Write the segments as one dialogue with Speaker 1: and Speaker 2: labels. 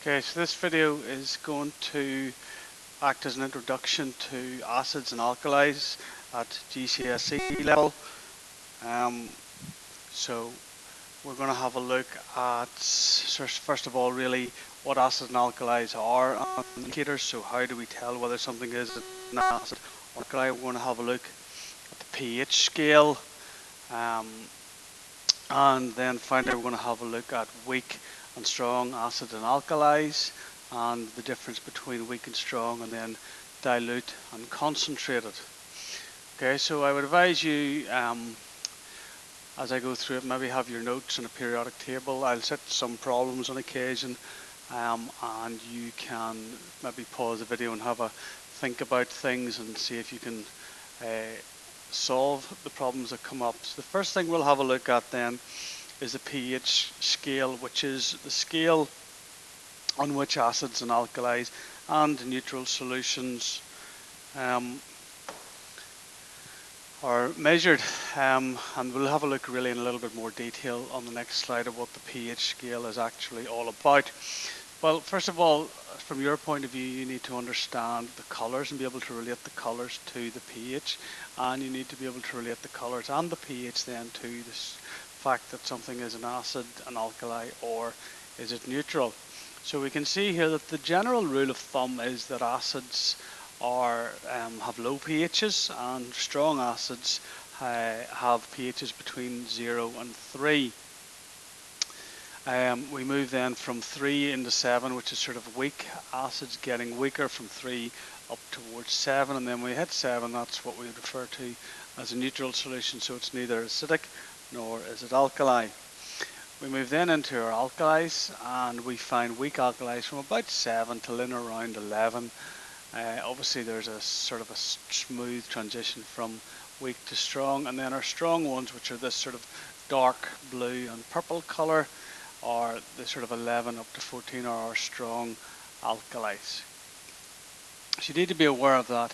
Speaker 1: Okay, so this video is going to act as an introduction to acids and alkalis at GCSE level. So we're going to have a look at, first of all, really what acids and alkalis are and indicators. So how do we tell whether something is an acid or alkali? We're going to have a look at the pH scale, and then finally we're going to have a look at weak and strong acids and alkalis and the difference between weak and strong, and then dilute and concentrated. Okay, so I would advise you, as I go through it, maybe have your notes in a periodic table. I'll set some problems on occasion, and you can maybe pause the video and have a think about things and see if you can solve the problems that come up. So the first thing we'll have a look at then is the pH scale, which is the scale on which acids and alkalis and neutral solutions are measured, and we'll have a look really in a little bit more detail on the next slide of what the pH scale is actually all about. Well, first of all, from your point of view, you need to understand the colours and be able to relate the colours to the pH, and you need to be able to relate the colours and the pH then to the fact that something is an acid, an alkali, or is it neutral. So we can see here that the general rule of thumb is that acids have low pHs and strong acids have pHs between 0 and 3. We move then from 3 into 7, which is sort of weak acids, getting weaker from 3 up towards 7, and then when we hit 7, that's what we would refer to as a neutral solution, so it's neither acidic nor is it alkali. We move then into our alkalis, and we find weak alkalis from about 7 to in around 11. Obviously there's a sort of a smooth transition from weak to strong, and then our strong ones, which are this sort of dark blue and purple colour, are the sort of 11 up to 14 are our strong alkalis. So you need to be aware of that.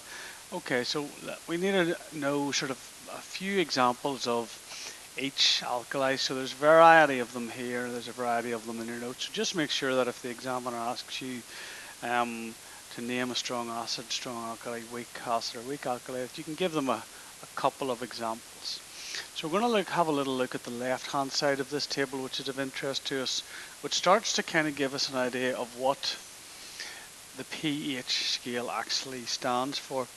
Speaker 1: Okay, so we need to know sort of a few examples of each alkali. So there's a variety of them here, there's a variety of them in your notes. So just make sure that if the examiner asks you to name a strong acid, strong alkali, weak acid, or weak alkali, that you can give them a couple of examples. So we're going to have a little look at the left hand side of this table, which is of interest to us, which starts to kind of give us an idea of what the pH scale actually stands for.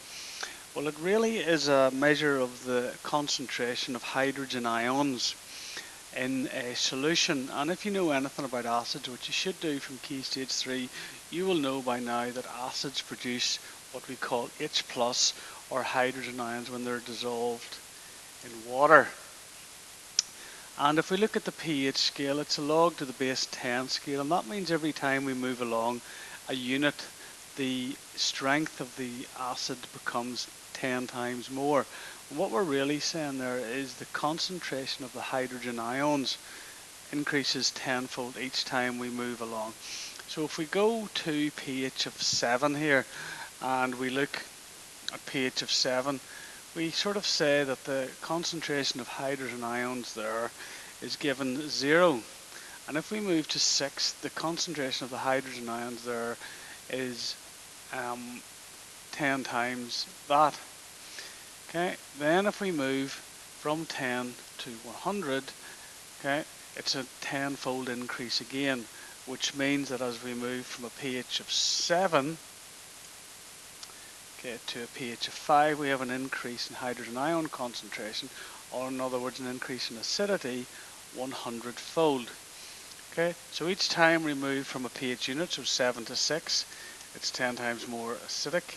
Speaker 1: Well, it really is a measure of the concentration of hydrogen ions in a solution, and if you know anything about acids, which you should do from Key Stage 3, you will know by now that acids produce what we call H+, or hydrogen ions, when they're dissolved in water. And if we look at the pH scale, it's a log to the base 10 scale, and that means every time we move along a unit, the strength of the acid becomes 10 times more. And what we're really saying there is the concentration of the hydrogen ions increases tenfold each time we move along. So if we go to pH of 7 here, and we look at pH of 7, we sort of say that the concentration of hydrogen ions there is given 0. And if we move to 6, the concentration of the hydrogen ions there is 10 times that. Okay, then if we move from 10 to 100, okay, it's a tenfold increase again, which means that as we move from a pH of 7 to a pH of 5, we have an increase in hydrogen ion concentration, or in other words, an increase in acidity 100-fold. Okay, so each time we move from a pH unit, so 7 to 6, it's 10 times more acidic.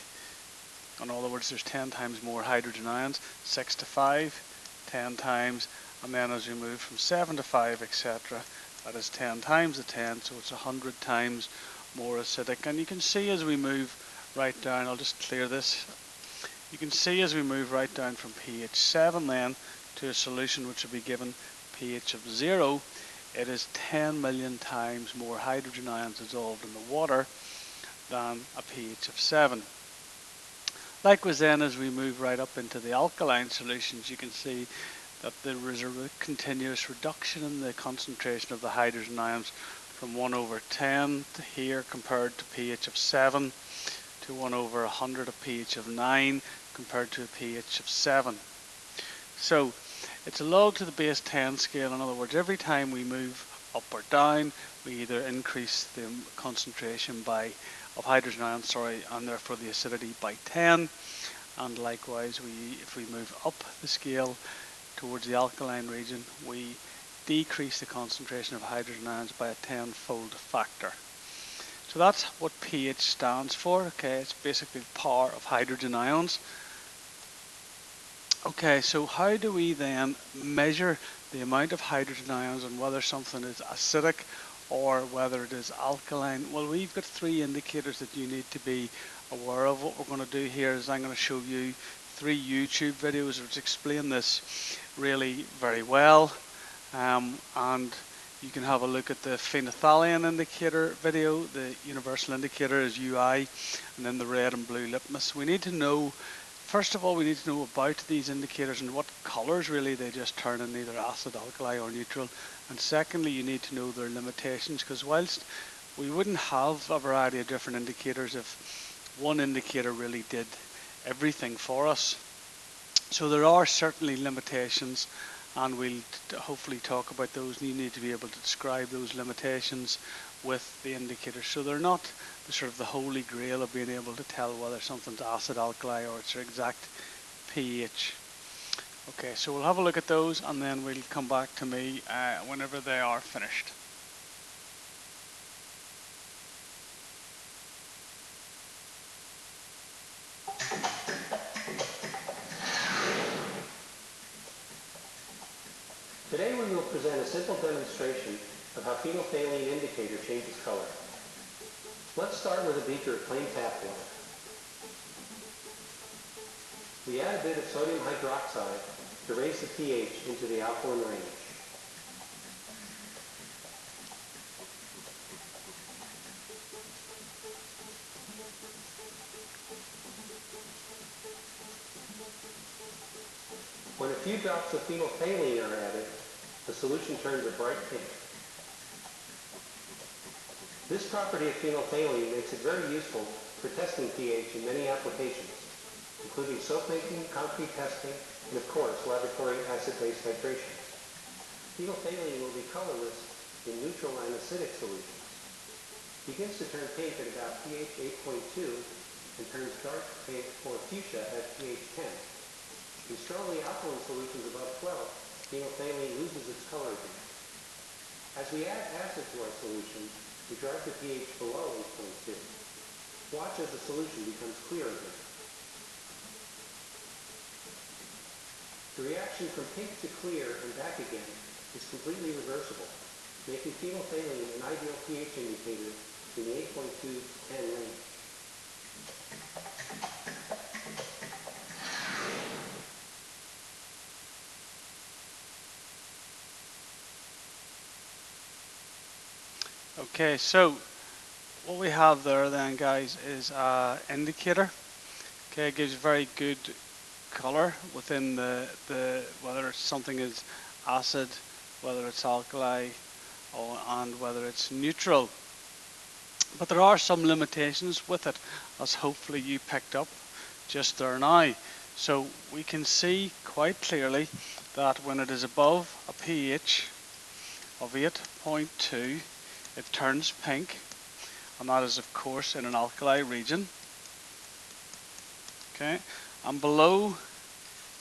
Speaker 1: In other words, there's 10 times more hydrogen ions. 6 to 5, 10 times, and then as we move from 7 to 5, etc., that is 10 times the 10, so it's 100 times more acidic. And you can see as we move right down, I'll just clear this, you can see as we move right down from pH 7 then to a solution which will be given pH of 0, it is 10 million times more hydrogen ions dissolved in the water than a pH of 7. Likewise then, as we move right up into the alkaline solutions, you can see that there is a continuous reduction in the concentration of the hydrogen ions from 1/10 to here compared to pH of 7 to 1/100 of pH of 9 compared to a pH of 7. So it's a log to the base 10 scale. In other words, every time we move up or down, we either increase the concentration of hydrogen ions, and therefore the acidity by 10, and likewise if we move up the scale towards the alkaline region, we decrease the concentration of hydrogen ions by a 10-fold factor. So that's what pH stands for. Okay, it's basically the power of hydrogen ions. Okay, so how do we then measure the amount of hydrogen ions and whether something is acidic or whether it is alkaline? Well, we've got 3 indicators that you need to be aware of. What we're going to do here is I'm going to show you 3 YouTube videos which explain this really very well, and you can have a look at the phenolphthalein indicator video. The universal indicator is UI, and then the red and blue litmus. We need to know, first of all, we need to know about these indicators and what colours really they just turn in, either acid, alkali or neutral. And secondly, you need to know their limitations, because whilst we wouldn't have a variety of different indicators if one indicator really did everything for us. So there are certainly limitations, and we'll hopefully talk about those, and you need to be able to describe those limitations with the indicators. So they're not the sort of the holy grail of being able to tell whether something's acid, alkali, or its exact pH. Okay, so we'll have a look at those, and then we'll come back to me whenever they are finished.
Speaker 2: Today we will present a simple demonstration of how phenolphthalein indicator changes color. Let's start with a beaker of plain tap water. We add a bit of sodium hydroxide to raise the pH into the alkaline range. When a few drops of phenolphthalein are added, the solution turns a bright pink. This property of phenolphthalein makes it very useful for testing pH in many applications, including soap making, concrete testing, and of course, laboratory acid-base titration. Phenolphthalein will be colorless in neutral and acidic solutions. It begins to turn pink at about pH 8.2 and turns dark pink or fuchsia at pH 10. In strongly alkaline solutions above 12, phenolphthalein loses its color again. As we add acid to our solution, we drive the pH below 8.2. Watch as the solution becomes clear again. The reaction from pink to clear and back again is completely reversible, making phenolphthalein an ideal pH indicator in the 8.2 to 10 range.
Speaker 1: Okay, so what we have there then, guys, is an indicator. Okay, it gives very good color within the whether something is acid, whether it's alkali, and whether it's neutral. But there are some limitations with it, as hopefully you picked up just there now. So we can see quite clearly that when it is above a pH of 8.2, it turns pink, and that is of course in an alkali region. Okay, and below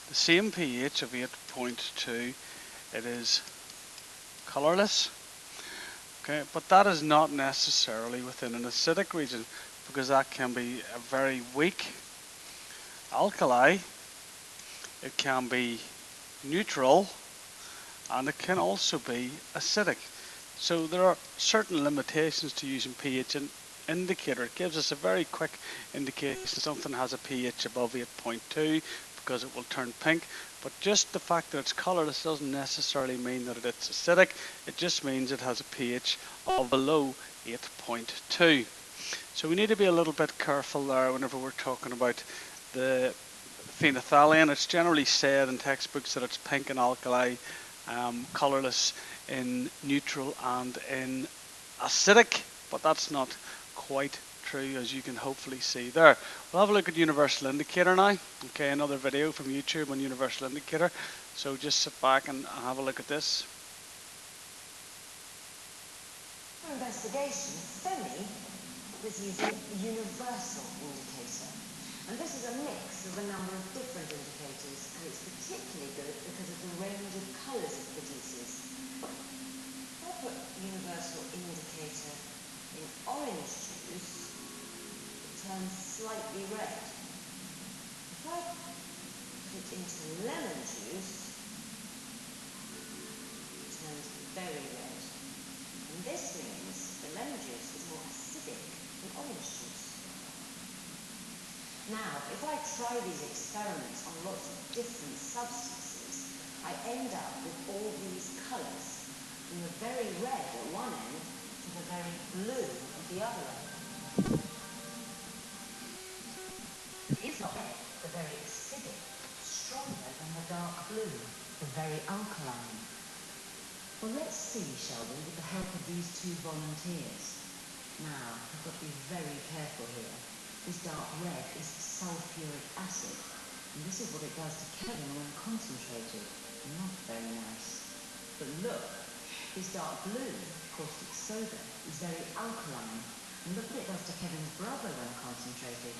Speaker 1: the same pH of 8.2, it is colorless. Okay, but that is not necessarily within an acidic region, because that can be a very weak alkali, it can be neutral, and it can also be acidic. So there are certain limitations to using pH indicator. It gives us a very quick indication something has a pH above 8.2 because it will turn pink, but just the fact that it's colorless doesn't necessarily mean that it's acidic. It just means it has a pH of below 8.2. So we need to be a little bit careful there whenever we're talking about the phenolphthalein. It's generally said in textbooks that it's pink in alkali, colorless in neutral and in acidic, but that's not quite true, as you can hopefully see there. We'll have a look at universal indicator now. Okay, another video from YouTube on universal indicator. So just sit back and have a look at this.
Speaker 3: For investigation, Femi was using universal indicator. And this is a mix of a number of different indicators, and it's particularly good because of the range of colours it produces. If I put universal indicator in orange juice, it turns slightly red. If I put it into lemon juice, it turns very red. And this means the lemon juice is more acidic than orange juice. Now, if I try these experiments on lots of different substances, I end up with all these colours, from the very red at one end to the very blue at the other end. It's not red, the very acidic, stronger than the dark blue, the very alkaline. Well, let's see, shall we, with the help of these two volunteers. Now, I've got to be very careful here. This dark red is sulfuric acid, and this is what it does to Kevin when concentrated. Not very nice. But look, this dark blue, caustic soda, is very alkaline, and look what it does to Kevin's brother when concentrated.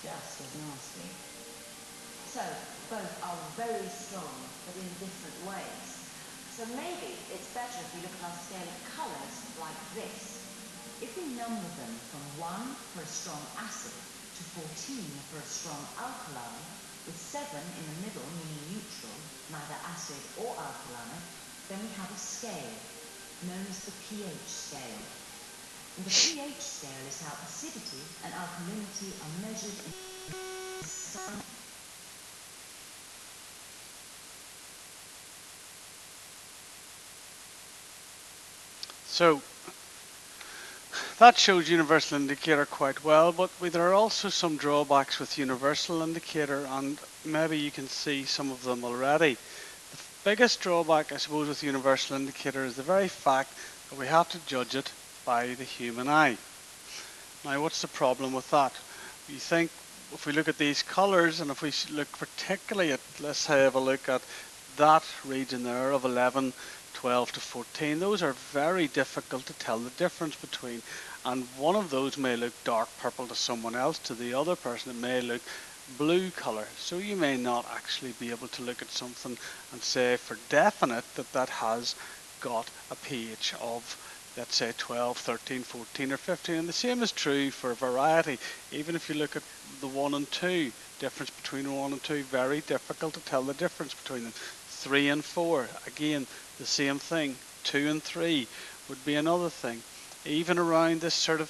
Speaker 3: Just as nasty. So, both are very strong, but in different ways. So maybe it's better if we look at our scale of colours like this. If we number them from 1 for a strong acid to 14 for a strong alkali, with 7 in the middle, meaning neutral, neither acid or alkali, then we have a scale, known as the pH scale. And the pH scale is how acidity and alkalinity are measured in
Speaker 1: So that shows universal indicator quite well, but there are also some drawbacks with universal indicator, and maybe you can see some of them already. The biggest drawback, I suppose, with universal indicator is the very fact that we have to judge it by the human eye. Now, what's the problem with that? You think, if we look at these colours, and if we look particularly at, let's have a look at that region there of 11, 12 to 14, those are very difficult to tell the difference between, and one of those may look dark purple to someone else, to the other person it may look blue colour, so you may not actually be able to look at something and say for definite that that has got a pH of, let's say, 12, 13, 14 or 15, and the same is true for variety. Even if you look at the 1 and 2, difference between 1 and 2, very difficult to tell the difference between them. 3 and 4, again, the same thing. 2 and 3 would be another thing. Even around this sort of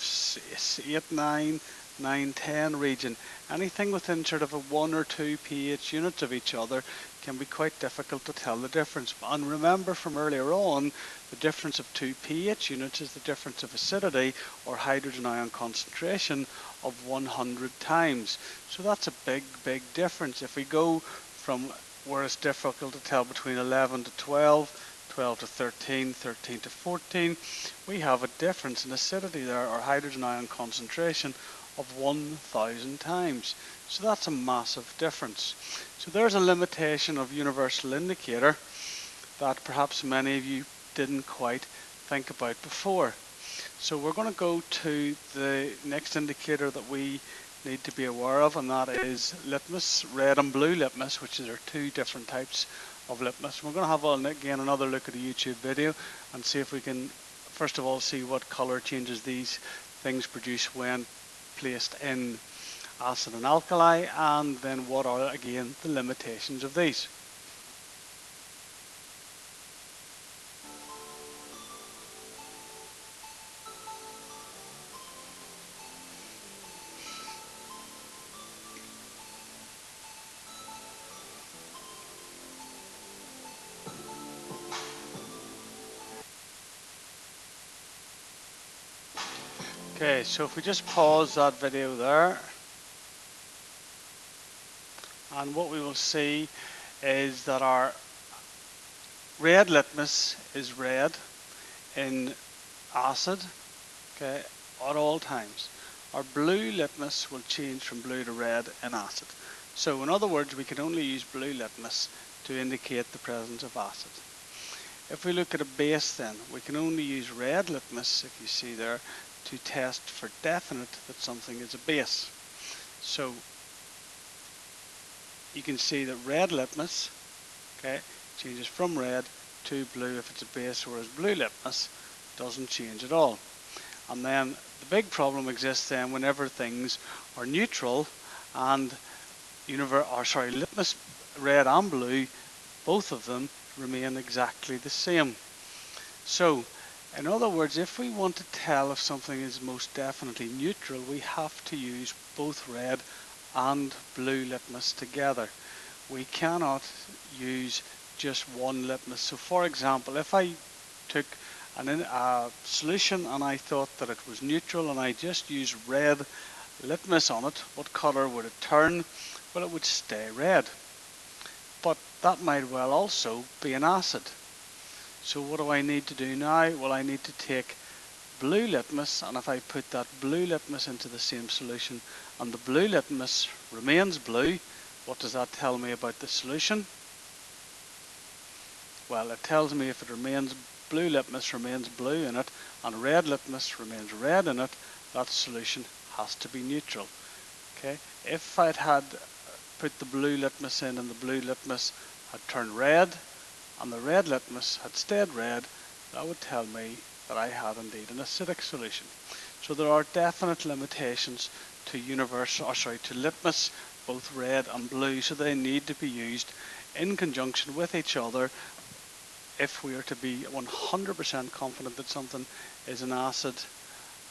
Speaker 1: 8, 9, 9, 10 region, anything within sort of a 1 or 2 pH units of each other can be quite difficult to tell the difference. And remember from earlier on, the difference of 2 pH units is the difference of acidity or hydrogen ion concentration of 100 times. So that's a big, big difference. If we go from where it's difficult to tell between 11 to 12, 12 to 13, 13 to 14, we have a difference in acidity there, or hydrogen ion concentration, of 1,000 times. So that's a massive difference. So there's a limitation of universal indicator that perhaps many of you didn't quite think about before. So we're going to go to the next indicator that we need to be aware of, and that is litmus, red and blue litmus, which are two different types of litmus. We're going to have again another look at a YouTube video and see if we can first of all see what colour changes these things produce when placed in acid and alkali, and then what are again the limitations of these. Okay, so if we just pause that video there, and what we will see is that our red litmus is red in acid, okay, at all times. Our blue litmus will change from blue to red in acid. So in other words, we can only use blue litmus to indicate the presence of acid. If we look at a base then, we can only use red litmus, if you see there, to test for definite that something is a base. So you can see that red litmus, okay, changes from red to blue if it's a base, whereas blue litmus doesn't change at all. And then the big problem exists then whenever things are neutral and litmus red and blue, both of them remain exactly the same. So in other words, if we want to tell if something is most definitely neutral, we have to use both red and blue litmus together. We cannot use just one litmus. So for example, if I took a solution and I thought that it was neutral and I just used red litmus on it, what colour would it turn? Well, it would stay red. But that might well also be an acid. So what do I need to do now? Well, I need to take blue litmus, and if I put that blue litmus into the same solution and the blue litmus remains blue, what does that tell me about the solution? Well, it tells me if it remains blue litmus remains blue in it and red litmus remains red in it, that solution has to be neutral. Okay, if I'd had put the blue litmus in and the blue litmus had turned red and the red litmus had stayed red, that would tell me that I had indeed an acidic solution. So there are definite limitations to litmus, both red and blue, so they need to be used in conjunction with each other if we are to be 100% confident that something is an acid,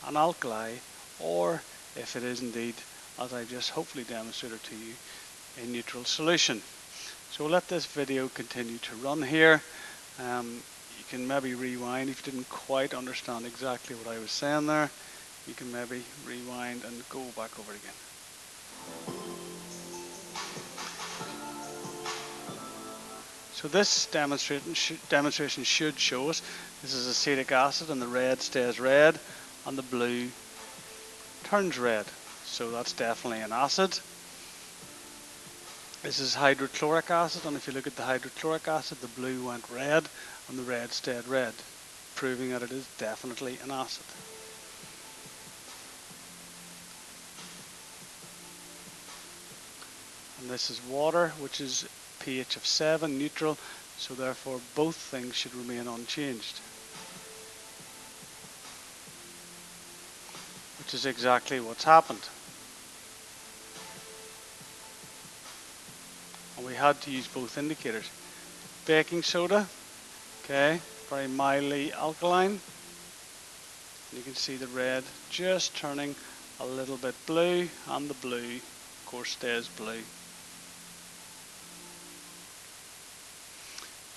Speaker 1: an alkali, or if it is indeed, as I just hopefully demonstrated to you, a neutral solution. So we'll let this video continue to run here. You can maybe rewind if you didn't quite understand exactly what I was saying there. You can maybe rewind and go back over it again. So this demonstration should show us this is acetic acid and the red stays red and the blue turns red. So that's definitely an acid. This is hydrochloric acid, and if you look at the hydrochloric acid, the blue went red and the red stayed red, proving that it is definitely an acid. And this is water, which is pH of 7, neutral, so therefore both things should remain unchanged. Which is exactly what's happened. And we had to use both indicators. Baking soda, okay, very mildly alkaline. You can see the red just turning a little bit blue, and the blue, of course, stays blue.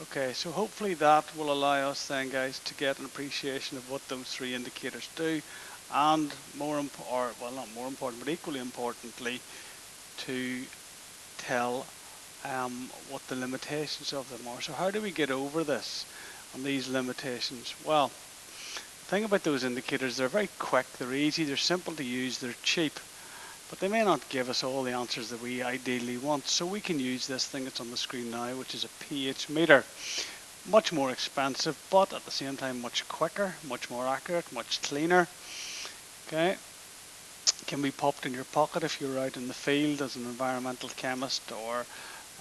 Speaker 1: Okay, so hopefully that will allow us then, guys, to get an appreciation of what those three indicators do, and not more important, but equally importantly, to tell what the limitations of them are. So how do we get over this and these limitations? Well, the thing about those indicators, they're very quick, they're easy, they're simple to use, they're cheap, but they may not give us all the answers that we ideally want. So we can use this thing that's on the screen now, which is a pH meter. Much more expensive, but at the same time much quicker, much more accurate, much cleaner. Okay, can be popped in your pocket if you're out in the field as an environmental chemist, or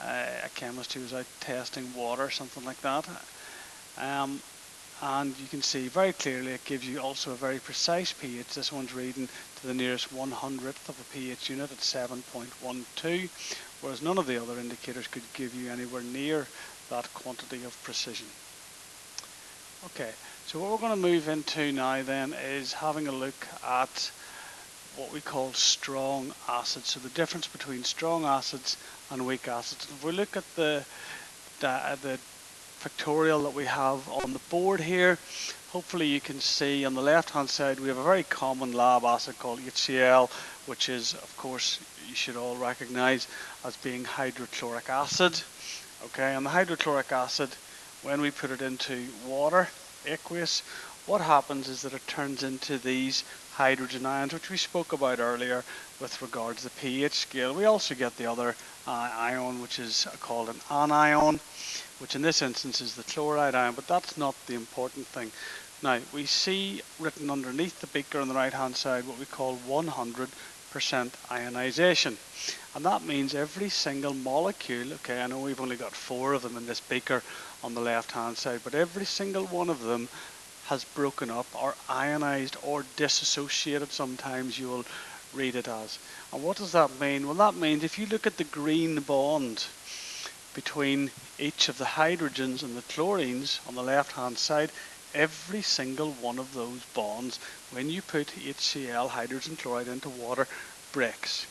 Speaker 1: a chemist who's out testing water, something like that. And you can see very clearly it gives you also a very precise pH. This one's reading to the nearest 100th of a pH unit at 7.12, whereas none of the other indicators could give you anywhere near that quantity of precision. Okay, so what we're going to move into now then is having a look at what we call strong acids. So the difference between strong acids and weak acids. If we look at the pictorial that we have on the board here, hopefully you can see on the left hand side we have a very common lab acid called HCl, which is, of course, you should all recognize as being hydrochloric acid. Okay, and the hydrochloric acid, when we put it into water, aqueous, what happens is that it turns into these hydrogen ions, which we spoke about earlier with regards to the pH scale. We also get the other ion, which is called an anion, which in this instance is the chloride ion, but that's not the important thing. Now, we see written underneath the beaker on the right hand side what we call 100% ionization. And that means every single molecule, okay, I know we've only got 4 of them in this beaker on the left hand side, but every single one of them has broken up or ionized or dissociated, sometimes you will read it as. And what does that mean? Well, that means if you look at the green bond between each of the hydrogens and the chlorines on the left hand side, every single one of those bonds, when you put HCl, hydrogen chloride, into water, breaks.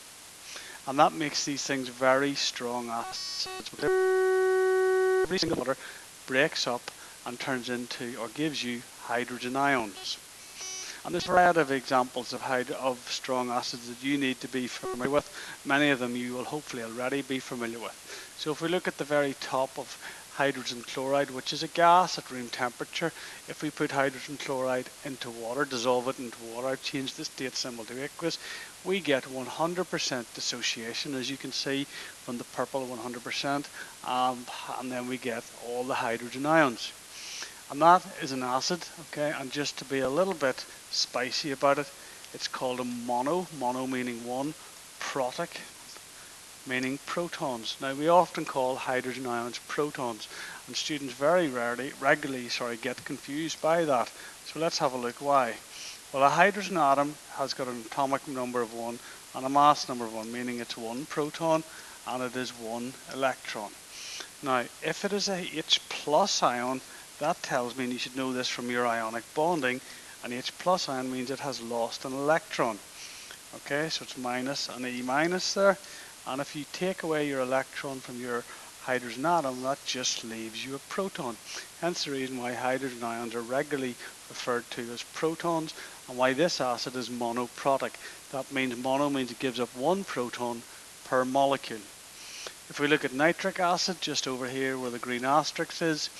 Speaker 1: And that makes these things very strong acids. Every single water breaks up and turns into or gives you hydrogen ions. And there's a variety of examples of strong acids that you need to be familiar with. Many of them you will hopefully already be familiar with. So if we look at the very top of hydrogen chloride, which is a gas at room temperature, if we put hydrogen chloride into water, dissolve it into water, change the state symbol to aqueous, we get 100% dissociation, as you can see from the purple 100%, and then we get all the hydrogen ions. And that is an acid, okay, and just to be a little bit spicy about it, it's called a mono meaning one, protic meaning protons. Now we often call hydrogen ions protons, and students very regularly get confused by that. So let's have a look why. Well, a hydrogen atom has got an atomic number of 1 and a mass number of 1, meaning it's 1 proton and it is 1 electron. Now, if it is a H plus ion, that tells me, and you should know this from your ionic bonding, an H plus ion means it has lost an electron. Okay, so it's minus an E minus there. And if you take away your electron from your hydrogen atom, that just leaves you a proton. Hence the reason why hydrogen ions are regularly referred to as protons, and why this acid is monoprotic. That means mono means it gives up 1 proton per molecule. If we look at nitric acid, just over here where the green asterisk is,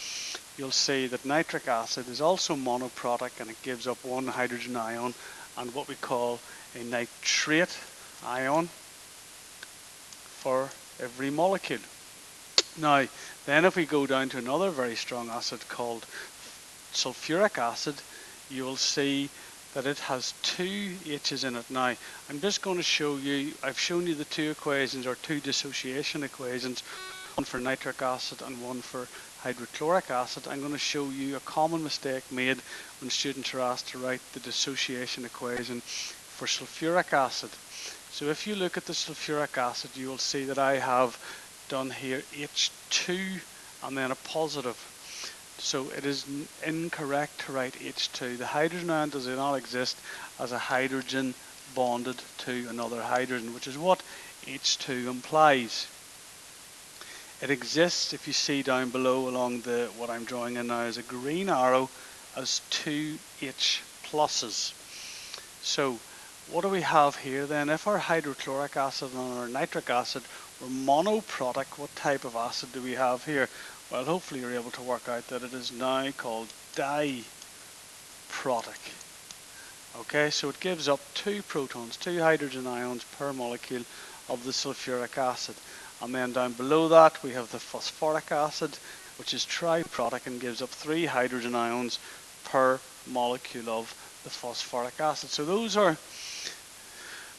Speaker 1: you'll see that nitric acid is also monoprotic, and it gives up 1 hydrogen ion and what we call a nitrate ion for every molecule. Now, then if we go down to another very strong acid called sulfuric acid, you will see that it has 2 H's in it. Now, I'm just going to show you, I've shown you the 2 equations or 2 dissociation equations, one for nitric acid and one for hydrochloric acid. I'm going to show you a common mistake made when students are asked to write the dissociation equation for sulfuric acid. So if you look at the sulfuric acid, you will see that I have done here H2 and then a positive. So it is incorrect to write H2. The hydrogen ion does not exist as a hydrogen bonded to another hydrogen, which is what H2 implies. It exists, if you see down below along what I'm drawing in now as a green arrow, as 2 H pluses. So what do we have here then? If our hydrochloric acid and our nitric acid were monoprotic, what type of acid do we have here? Well, hopefully you're able to work out that it is now called diprotic. Okay, so it gives up 2 protons, 2 hydrogen ions per molecule of the sulfuric acid. And then down below that we have the phosphoric acid, which is triprotic and gives up 3 hydrogen ions per molecule of the phosphoric acid. So those are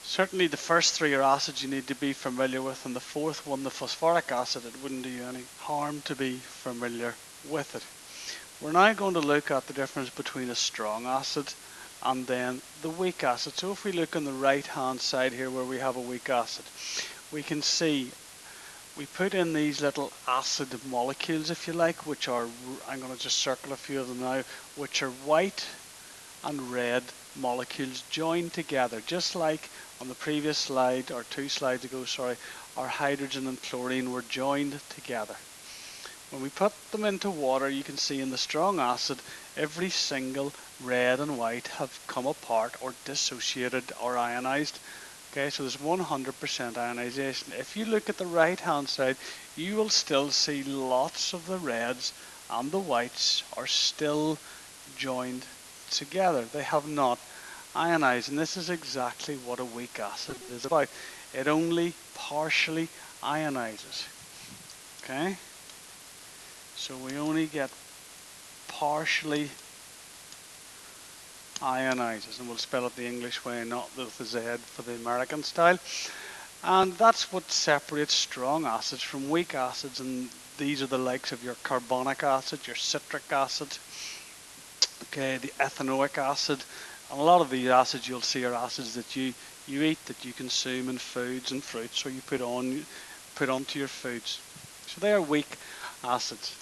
Speaker 1: certainly the first 3 are acids you need to be familiar with, and the 4th one, the phosphoric acid, it wouldn't do you any harm to be familiar with it. We're now going to look at the difference between a strong acid and then the weak acid. So if we look on the right hand side here where we have a weak acid, we can see we put in these little acid molecules, if you like, which are, I'm going to just circle a few of them now, which are white and red molecules joined together, just like on the previous slide, or 2 slides ago, sorry, our hydrogen and chlorine were joined together. When we put them into water, you can see in the strong acid, every single red and white have come apart or dissociated or ionized. Okay, so there's 100% ionization. If you look at the right hand side, you will still see lots of the reds and the whites are still joined together. They have not ionized, and this is exactly what a weak acid is about. It only partially ionizes. Okay? So we only get partially ionizes, and we'll spell it the English way, not with the Z for the American style. And that's what separates strong acids from weak acids, and these are the likes of your carbonic acid, your citric acid, okay, the ethanoic acid, and a lot of these acids you'll see are acids that you eat, that you consume in foods and fruits, or you put onto your foods. So they are weak acids.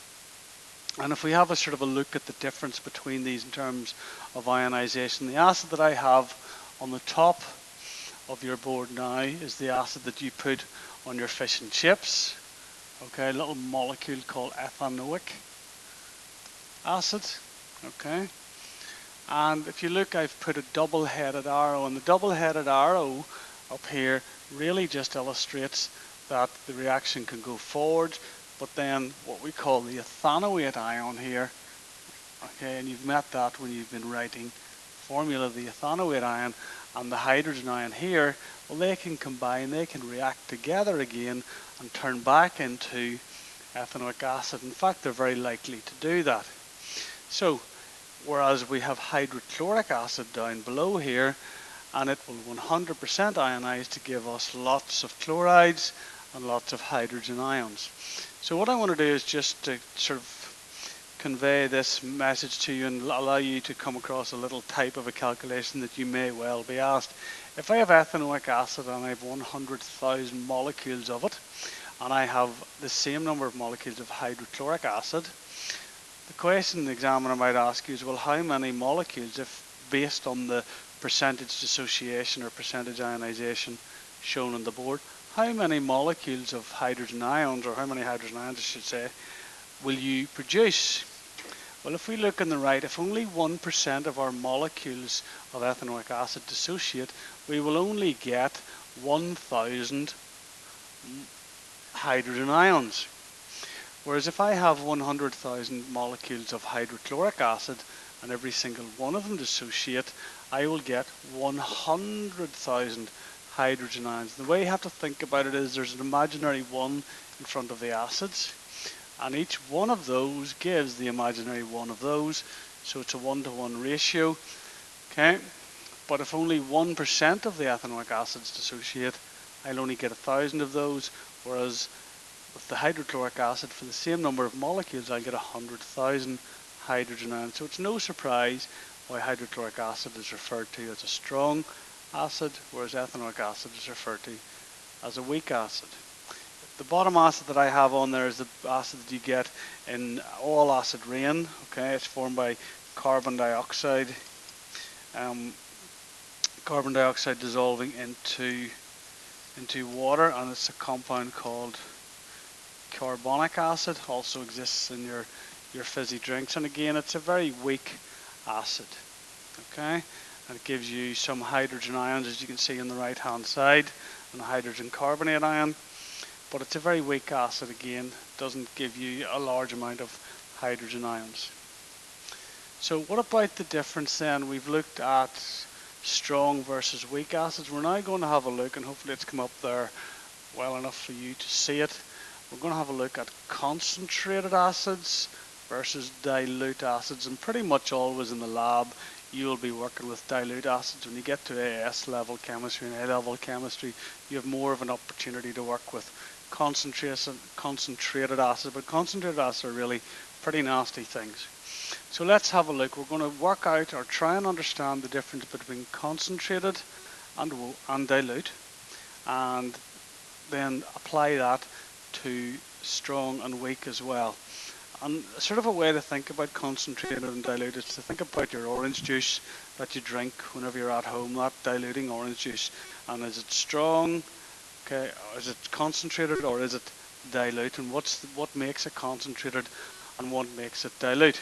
Speaker 1: And if we have a sort of a look at the difference between these in terms of ionization, the acid that I have on the top of your board now is the acid that you put on your fish and chips. Okay, a little molecule called ethanoic acid. Okay, and if you look, I've put a double-headed arrow, and the double-headed arrow up here really just illustrates that the reaction can go forward, but then what we call the ethanoate ion here, okay, and you've met that when you've been writing formula of the ethanoate ion and the hydrogen ion here, well, they can combine, they can react together again and turn back into ethanoic acid. In fact, they're very likely to do that. So, whereas we have hydrochloric acid down below here, and it will 100% ionize to give us lots of chlorides and lots of hydrogen ions. So what I want to do is just to sort of convey this message to you and allow you to come across a little type of a calculation that you may well be asked. If I have ethanoic acid and I have 100,000 molecules of it, and I have the same number of molecules of hydrochloric acid, the question the examiner might ask you is, well, how many molecules, if based on the percentage dissociation or percentage ionization shown on the board, how many molecules of hydrogen ions, or how many hydrogen ions I should say, will you produce? Well, if we look on the right, if only 1% of our molecules of ethanoic acid dissociate, we will only get 1,000 hydrogen ions. Whereas if I have 100,000 molecules of hydrochloric acid and every single one of them dissociate, I will get 100,000 hydrogen ions. The way you have to think about it is there's an imaginary 1 in front of the acids, and each one of those gives the imaginary 1 of those, so it's a 1-to-1 ratio. Okay, but if only 1% of the ethanoic acids dissociate, I'll only get 1,000 of those, whereas with the hydrochloric acid, for the same number of molecules, I'll get 100,000 hydrogen ions. So it's no surprise why hydrochloric acid is referred to as a strong acid, whereas ethanoic acid is referred to as a weak acid. The bottom acid that I have on there is the acid that you get in all acid rain. Okay, it's formed by carbon dioxide dissolving into water, and it's a compound called carbonic acid. Also exists in your fizzy drinks, and again it's a very weak acid. Okay, and it gives you some hydrogen ions, as you can see on the right hand side, and a hydrogen carbonate ion, but it's a very weak acid. Again, doesn't give you a large amount of hydrogen ions. So what about the difference then? We've looked at strong versus weak acids. We're now going to have a look, and hopefully it's come up there well enough for you to see it. We're going to have a look at concentrated acids versus dilute acids, and pretty much always in the lab you'll be working with dilute acids. When you get to AS level chemistry and A level chemistry, you have more of an opportunity to work with concentrated acids, but concentrated acids are really pretty nasty things. So let's have a look. We're going to work out or try and understand the difference between concentrated and dilute, and then apply that to strong and weak as well. And sort of a way to think about concentrated and dilute is to think about your orange juice that you drink whenever you're at home, that diluting orange juice. And is it strong? Okay, is it concentrated or is it dilute? And what makes it concentrated and what makes it dilute?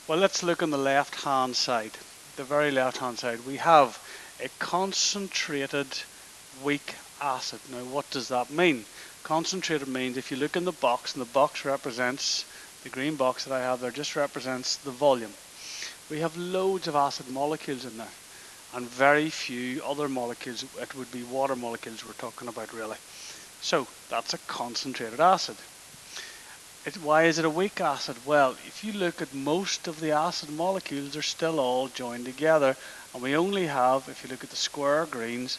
Speaker 1: Well, let's look on the left hand side, the very left hand side. We have a concentrated weak acid. Now what does that mean? Concentrated means, if you look in the box, and the box represents, the green box that I have there just represents the volume. we have loads of acid molecules in there and very few other molecules. It would be water molecules we're talking about really. So that's a concentrated acid. Why is it a weak acid? Well, if you look at most of the acid molecules, they're still all joined together, and we only have, if you look at the square greens,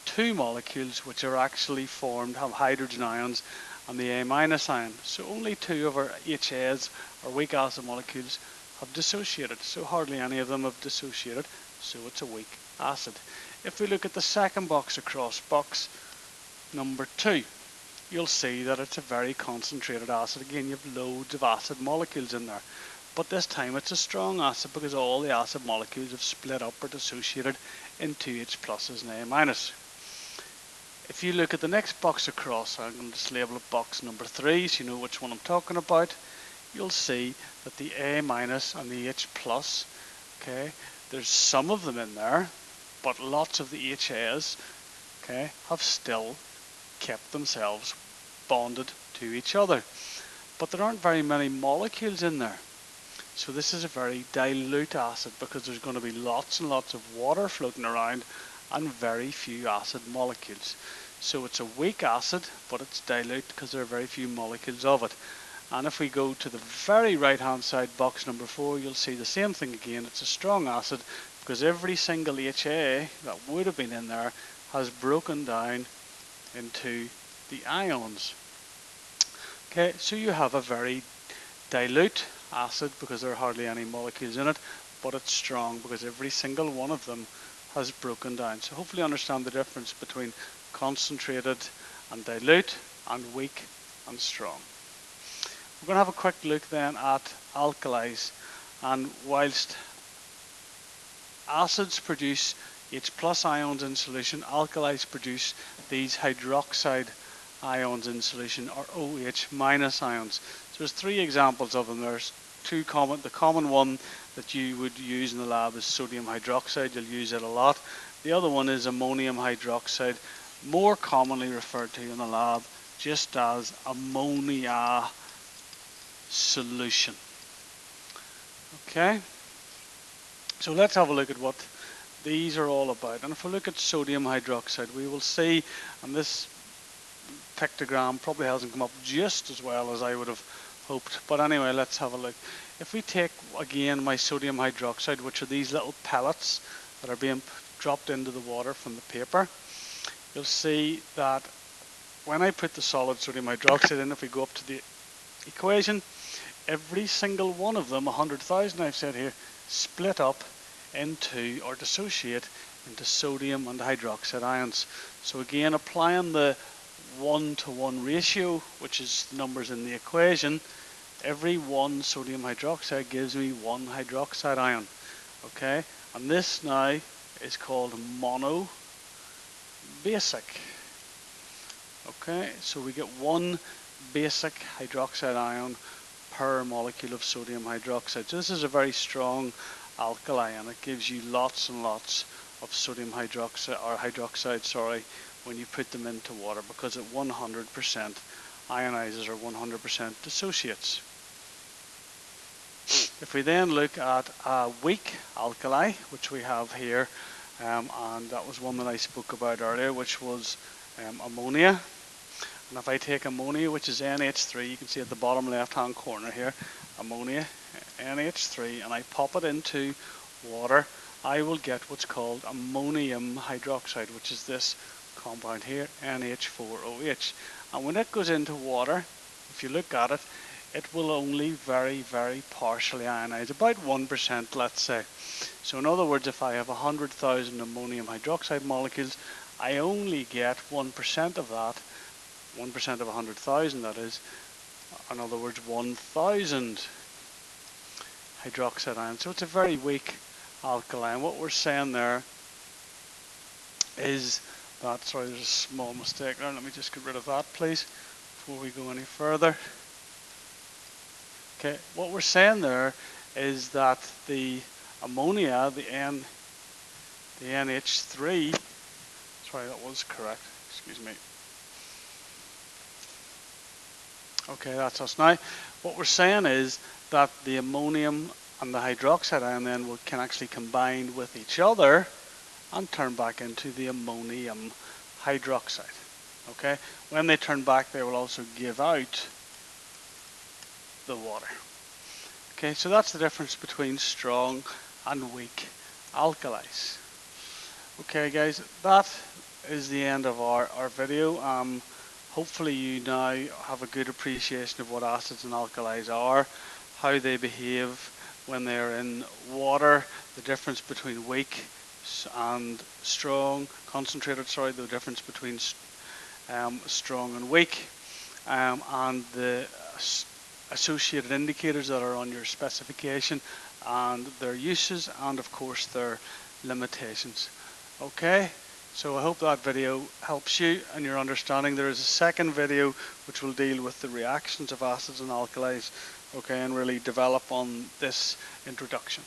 Speaker 1: two molecules which are actually formed, have hydrogen ions and the A- ion. So only two of our HAs, or weak acid molecules, have dissociated. So hardly any of them have dissociated, so it's a weak acid. If we look at the second box across, box number 2, you'll see that it's a very concentrated acid. Again, you have loads of acid molecules in there. But this time it's a strong acid because all the acid molecules have split up or dissociated into H pluses and A minus. If you look at the next box across, I'm going to just label it box number 3 so you know which one I'm talking about. You'll see that the A minus and the H plus, okay, there's some of them in there, but lots of the HAs, okay, have still kept themselves bonded to each other. But there aren't very many molecules in there. So this is a very dilute acid because there's going to be lots and lots of water floating around and very few acid molecules. So it's a weak acid, but it's dilute because there are very few molecules of it. And if we go to the very right hand side, box number 4, you'll see the same thing again. It's a strong acid because every single HA that would have been in there has broken down into the ions. Okay, so you have a very dilute acid because there are hardly any molecules in it, but it's strong because every single one of them has broken down. So hopefully you understand the difference between concentrated and dilute and weak and strong. We're going to have a quick look then at alkalis, and whilst acids produce H plus ions in solution, alkalis produce these hydroxide ions in solution, or OH minus ions. So there's 3 examples of them. There's the common one that you would use in the lab is sodium hydroxide. You'll use it a lot. The other one is ammonium hydroxide, more commonly referred to in the lab just as ammonia solution. Okay, so let's have a look at what these are all about. And if we look at sodium hydroxide, we will see, and this pictogram probably hasn't come up just as well as I would have hoped, but anyway, let's have a look. If we take again my sodium hydroxide, which are these little pellets that are being dropped into the water from the paper, you'll see that when I put the solid sodium hydroxide in, if we go up to the equation, every single one of them, 100,000 I've said here, split up into, or dissociate into, sodium and hydroxide ions. So again, applying the 1-to-1 ratio, which is the numbers in the equation, every 1 sodium hydroxide gives me 1 hydroxide ion. Okay, and this now is called mono basic. Okay, so we get 1 basic hydroxide ion per molecule of sodium hydroxide. So this is a very strong alkali, and it gives you lots and lots of sodium hydroxide, or hydroxide, sorry, when you put them into water, because it 100% ionizes or 100% dissociates. If we then look at a weak alkali, which we have here, and that was one that I spoke about earlier, which was ammonia. And if I take ammonia, which is NH3, you can see at the bottom left hand corner here, ammonia, NH3, and I pop it into water, I will get what's called ammonium hydroxide, which is this compound here, NH4OH. And when it goes into water, if you look at it, it will only very, very partially ionize, about 1%, let's say. So in other words, if I have 100,000 ammonium hydroxide molecules, I only get 1% of that, 1% of 100,000 that is, in other words 1,000 hydroxide ions. So it's a very weak alkali. And what we're saying there is that, sorry, there's a small mistake there, let me just get rid of that please before we go any further. Okay, what we're saying there is that the ammonia, the NH3, sorry, that was correct, excuse me. Okay, that's us now. What we're saying is that the ammonium and the hydroxide ion then can actually combine with each other and turn back into the ammonium hydroxide. Okay, when they turn back, they will also give out the water. Okay, so that's the difference between strong and weak alkalis. Okay guys, that is the end of our video. Hopefully you now have a good appreciation of what acids and alkalis are, how they behave when they're in water, the difference between weak and strong, concentrated, sorry, the difference between strong and weak, and the associated indicators that are on your specification and their uses, and of course their limitations. Okay, so I hope that video helps you in your understanding. There is a second video which will deal with the reactions of acids and alkalis, okay, and really develop on this introduction.